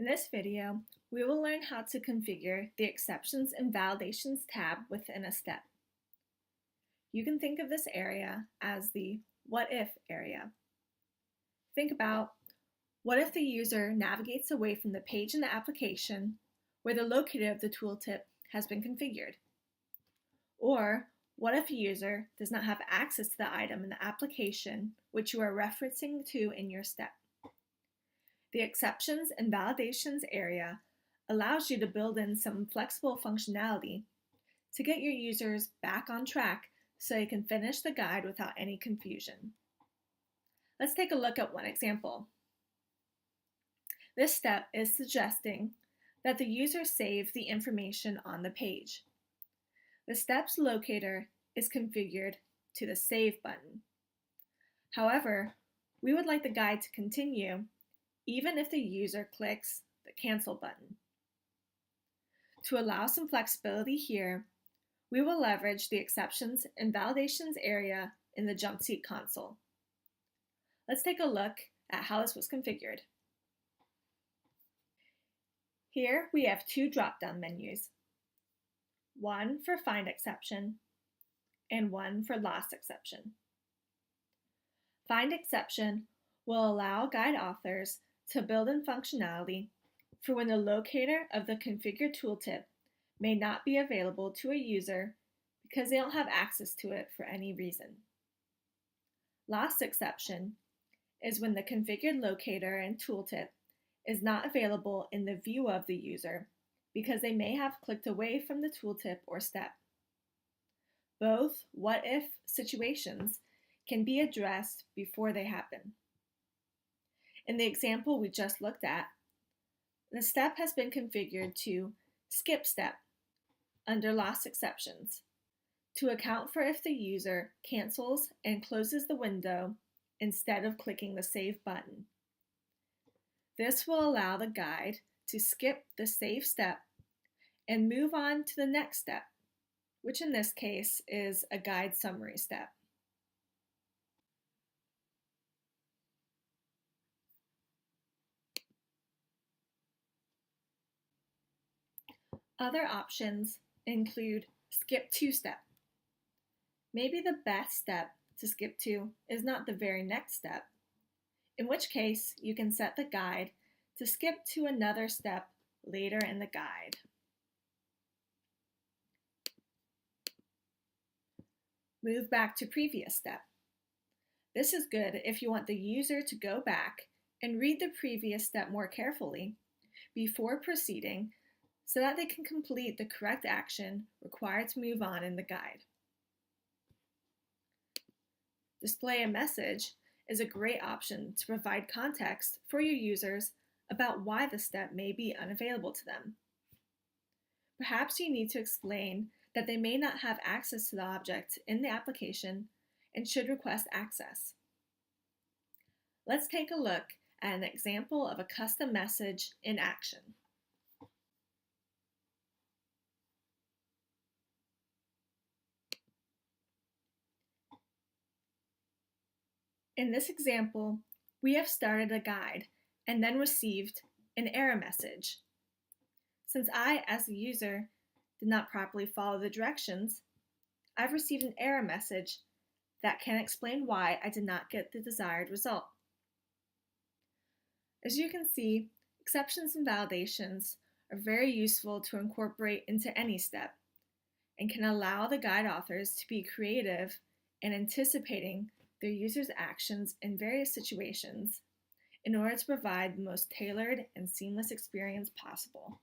In this video, we will learn how to configure the Exceptions and Validations tab within a step. You can think of this area as the What If area. Think about, what if the user navigates away from the page in the application where the locator of the tooltip has been configured? Or what if a user does not have access to the item in the application which you are referencing to in your step? The Exceptions and Validations area allows you to build in some flexible functionality to get your users back on track so they can finish the guide without any confusion. Let's take a look at one example. This step is suggesting that the user save the information on the page. The step's locator is configured to the Save button. However, we would like the guide to continue even if the user clicks the Cancel button. To allow some flexibility here, we will leverage the Exceptions and Validations area in the JumpSeat console. Let's take a look at how this was configured. Here we have two drop-down menus, one for Find Exception and one for Lost Exception. Find Exception will allow guide authors to build in functionality for when the locator of the configured tooltip may not be available to a user because they don't have access to it for any reason. Lost Exception is when the configured locator and tooltip is not available in the view of the user because they may have clicked away from the tooltip or step. Both what-if situations can be addressed before they happen. In the example we just looked at, the step has been configured to Skip Step under Lost Exceptions to account for if the user cancels and closes the window instead of clicking the Save button. This will allow the guide to skip the Save step and move on to the next step, which in this case is a guide summary step. Other options include Skip to Step. Maybe the best step to skip to is not the very next step, in which case you can set the guide to skip to another step later in the guide. Move back to previous step. This is good if you want the user to go back and read the previous step more carefully before proceeding so that they can complete the correct action required to move on in the guide. Display a message is a great option to provide context for your users about why the step may be unavailable to them. Perhaps you need to explain that they may not have access to the object in the application and should request access. Let's take a look at an example of a custom message in action. In this example, we have started a guide and then received an error message. Since I, as the user, did not properly follow the directions, I've received an error message that can explain why I did not get the desired result. As you can see, exceptions and validations are very useful to incorporate into any step and can allow the guide authors to be creative in anticipating their users' actions in various situations in order to provide the most tailored and seamless experience possible.